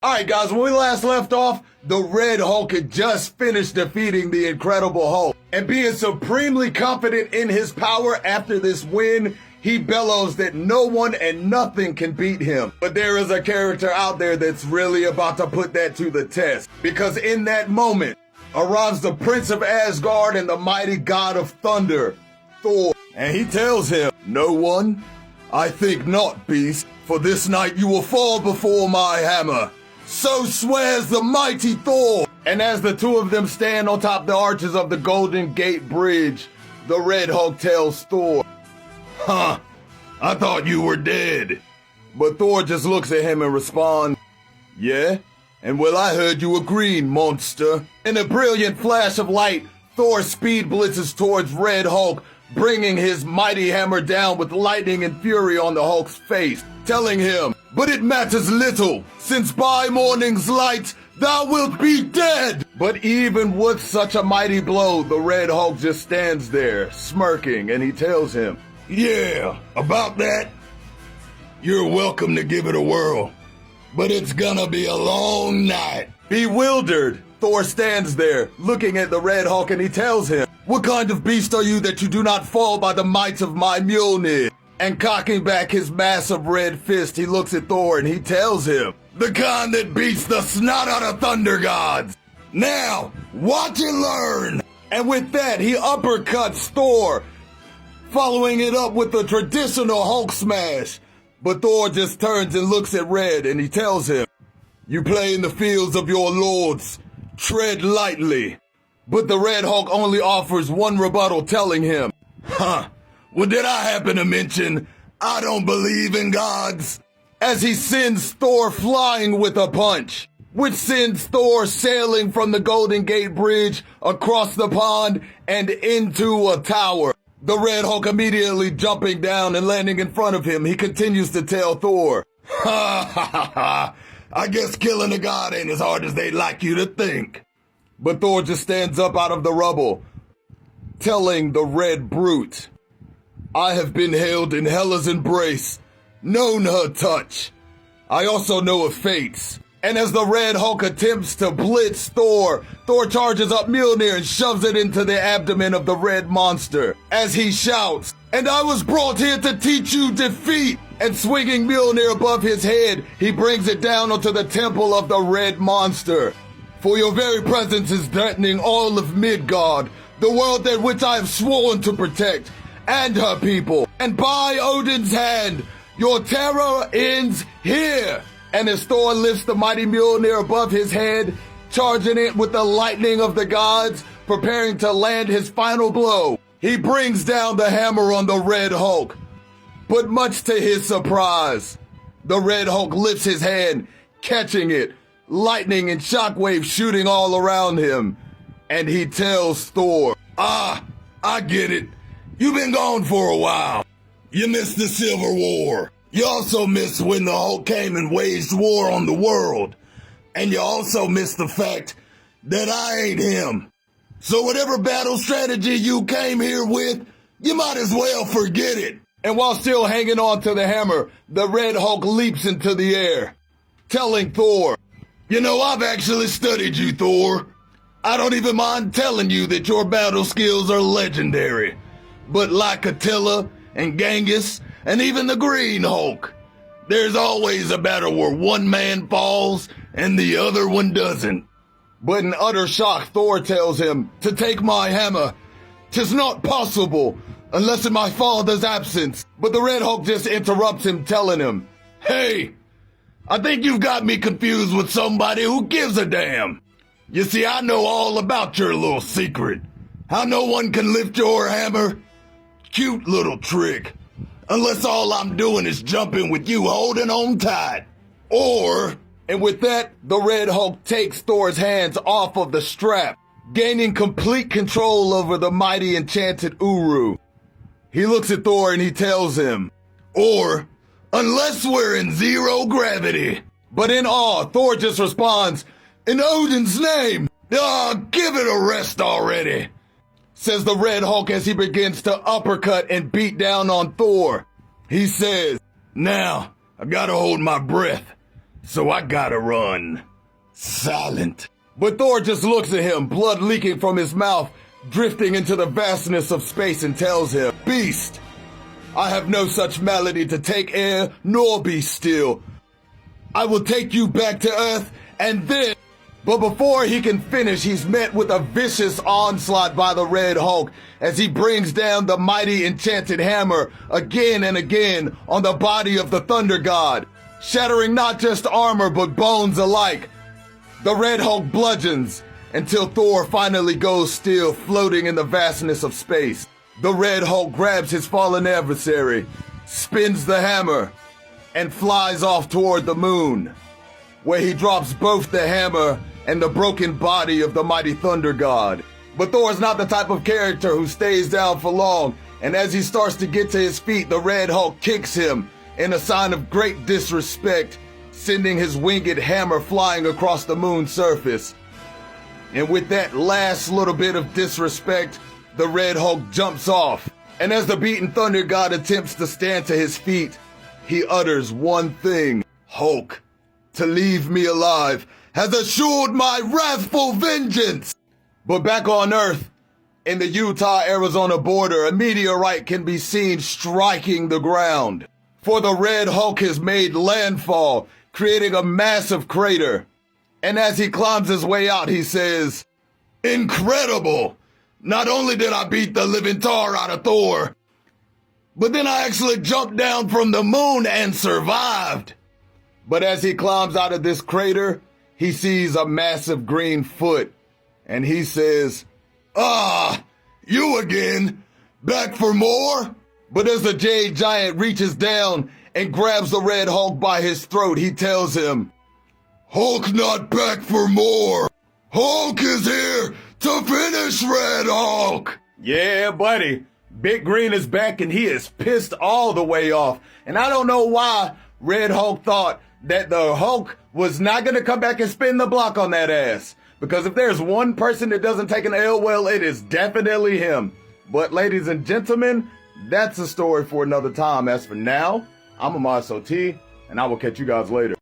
Alright guys, when we last left off, the Red Hulk had just finished defeating the Incredible Hulk. And being supremely confident in his power after this win, he bellows that no one and nothing can beat him. But there is a character out there that's really about to put that to the test. Because in that moment, arrives the Prince of Asgard and the mighty God of Thunder, Thor. And he tells him, "No one? I think not, beast. For this night you will fall before my hammer. So swears the mighty Thor." And as the two of them stand on top the arches of the Golden Gate Bridge, the Red Hulk tells Thor, "Huh, I thought you were dead." But Thor just looks at him and responds, "Yeah? And well, I heard you agreeing, monster." In a brilliant flash of light, Thor speed blitzes towards Red Hulk, bringing his mighty hammer down with lightning and fury on the Hulk's face, telling him, "But it matters little, since by morning's light thou wilt be dead." But even with such a mighty blow, the Red Hulk just stands there, smirking, and he tells him, "Yeah, about that, you're welcome to give it a whirl, but it's gonna be a long night." Bewildered, Thor stands there, looking at the Red Hulk, and he tells him, "What kind of beast are you that you do not fall by the might of my Mjolnir?" And cocking back his massive red fist, he looks at Thor and he tells him, "The kind that beats the snot out of thunder gods. Now, watch and learn." And with that, he uppercuts Thor, following it up with the traditional Hulk smash. But Thor just turns and looks at Red and he tells him, "You play in the fields of your lords. Tread lightly." But the Red Hulk only offers one rebuttal, telling him, "Well, did I happen to mention I don't believe in gods?" As he sends Thor flying with a punch, which sends Thor sailing from the Golden Gate Bridge across the pond and into a tower. The Red Hulk immediately jumping down and landing in front of him, he continues to tell Thor, "Ha ha ha ha, I guess killing a god ain't as hard as they'd like you to think." But Thor just stands up out of the rubble, telling the Red Brute, "I have been held in Hela's embrace, known her touch. I also know of fates." And as the Red Hulk attempts to blitz Thor, Thor charges up Mjolnir and shoves it into the abdomen of the red monster. As he shouts, "And I was brought here to teach you defeat!" And swinging Mjolnir above his head, he brings it down onto the temple of the red monster. "For your very presence is threatening all of Midgard, the world that which I have sworn to protect, and her people. And by Odin's hand, your terror ends here." And as Thor lifts the mighty Mjolnir above his head, charging it with the lightning of the gods, preparing to land his final blow, he brings down the hammer on the Red Hulk. But much to his surprise, the Red Hulk lifts his hand, catching it, lightning and shockwaves shooting all around him. And he tells Thor, I get it. You've been gone for a while. You missed the Civil War. You also missed when the Hulk came and waged war on the world. And you also missed the fact that I ain't him. So whatever battle strategy you came here with, you might as well forget it." And while still hanging on to the hammer, the Red Hulk leaps into the air, telling Thor, "You know, I've actually studied you, Thor. I don't even mind telling you that your battle skills are legendary. But like Attila and Genghis and even the Green Hulk, there's always a battle where one man falls and the other one doesn't." But in utter shock, Thor tells him to take my hammer. "'Tis not possible unless in my father's absence." But the Red Hulk just interrupts him, telling him, "Hey, I think you've got me confused with somebody who gives a damn. You see, I know all about your little secret. How no one can lift your hammer. Cute little trick. Unless all I'm doing is jumping with you holding on tight. Or..." And with that, the Red Hulk takes Thor's hands off of the strap, gaining complete control over the mighty enchanted Uru. He looks at Thor and he tells him, "Or, unless we're in zero gravity." But in awe, Thor just responds, "In Odin's name, give it a rest already," says the Red Hulk as he begins to uppercut and beat down on Thor. He says, "Now, I gotta hold my breath, so I gotta run. Silent. But Thor just looks at him, blood leaking from his mouth, drifting into the vastness of space, and tells him, Beast, I have no such malady to take air nor be still. I will take you back to Earth and then... But before he can finish, he's met with a vicious onslaught by the Red Hulk as he brings down the mighty enchanted hammer again and again on the body of the Thunder God, shattering not just armor but bones alike. The Red Hulk bludgeons until Thor finally goes still, floating in the vastness of space. The Red Hulk grabs his fallen adversary, spins the hammer, and flies off toward the moon, where he drops both the hammer and the broken body of the mighty Thunder God. But Thor is not the type of character who stays down for long, and as he starts to get to his feet, the Red Hulk kicks him in a sign of great disrespect, sending his winged hammer flying across the moon's surface. And with that last little bit of disrespect, the Red Hulk jumps off. And as the beaten Thunder God attempts to stand to his feet, he utters one thing: Hulk, to leave me alive, has assured my wrathful vengeance. But back on Earth, in the Utah-Arizona border, a meteorite can be seen striking the ground. For the Red Hulk has made landfall, creating a massive crater. And as he climbs his way out, he says, Incredible! Not only did I beat the living tar out of Thor, but then I actually jumped down from the moon and survived. But as he climbs out of this crater, he sees a massive green foot, and he says, Ah, you again? Back for more? But as the Jade Giant reaches down and grabs the Red Hulk by his throat, he tells him, Hulk not back for more. Hulk is here to finish, Red Hulk. Yeah, buddy. Big Green is back and he is pissed all the way off. And I don't know why Red Hulk thought that the Hulk was not going to come back and spin the block on that ass. Because if there's one person that doesn't take an L well, it is definitely him. But ladies and gentlemen, that's a story for another time. As for now, I'm Amar Soti, and I will catch you guys later.